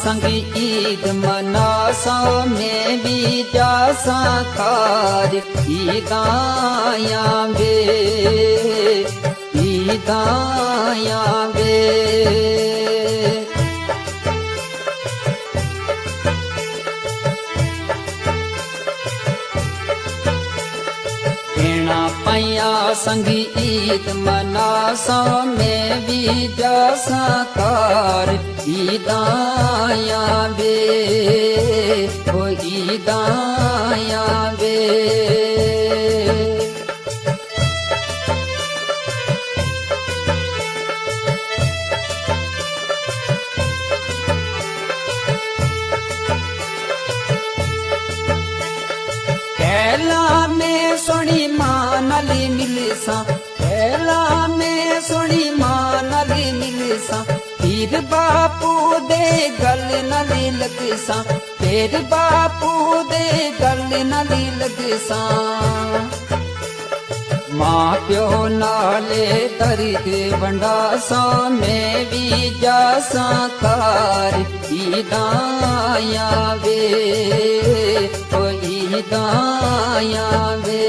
संग ईद मनासा में भी जासा खार ईदाया वे ईदाया वे पैया संग ईद मनासा में भी जासा कार ईदाया वे ओ ईदाया वे पहला में सोनी मानली मिलसा पहला में सोनी मानली मिलसा फिर बापू दे गल नली लगसा फिर बापू दे गल नली लगसा माँ प्यो नाले दर्द बंडासा में भी जासा कार ईदाया वे ओ ईदाया वे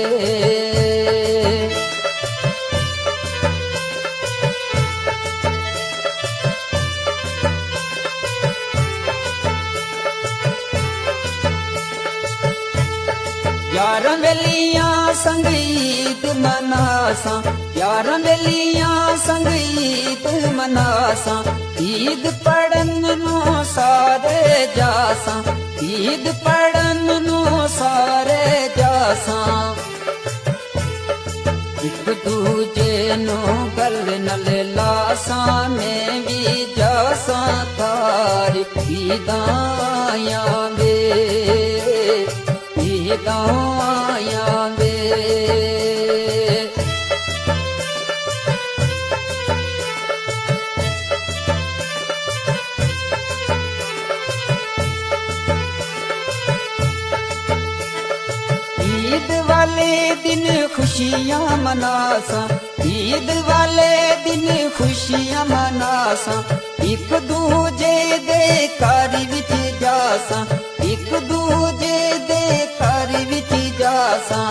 यार वेलिया संग ईद मनासा यार वेलिया संग ईद मनासा ईद पढ़न नो सारे जासा ईद पढ़न नो सारे जासा एक दूजे नो गल नल लासा में भी जासा कार ईदाया वे ईदाया वे ईद वाले दिन खुशियां मनासा ईद वाले दिन खुशियां मनासा एक दूजे दे घर विच जासा एक दूजे दे घर विच जासा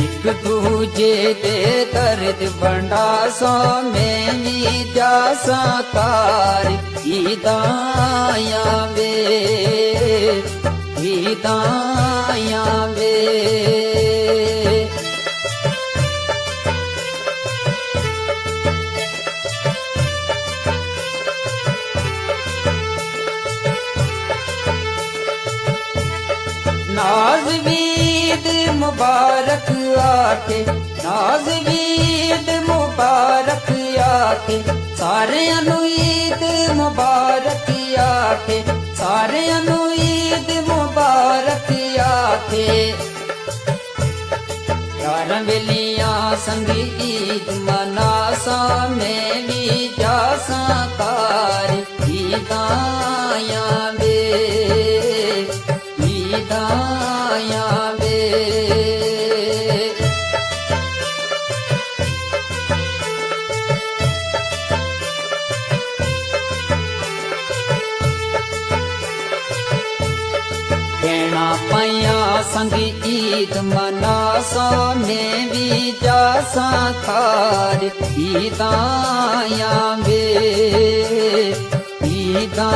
एक दूजे दे दर्द बंडासा में भी जासा कार ईदाया वे ईदाया वे नाज़वीद मुबारक आके नाज़वीद मुबारक आके सारे अनु ईद मुबारक आके सारे अनु ईद मुबारक आके यार वेलिया संग ईद मनासा में भी जासा कार ईदाया वे ईदाया वे कहना पैया संग ईद मनासा में भी जासा खार ईदाया वे ईदा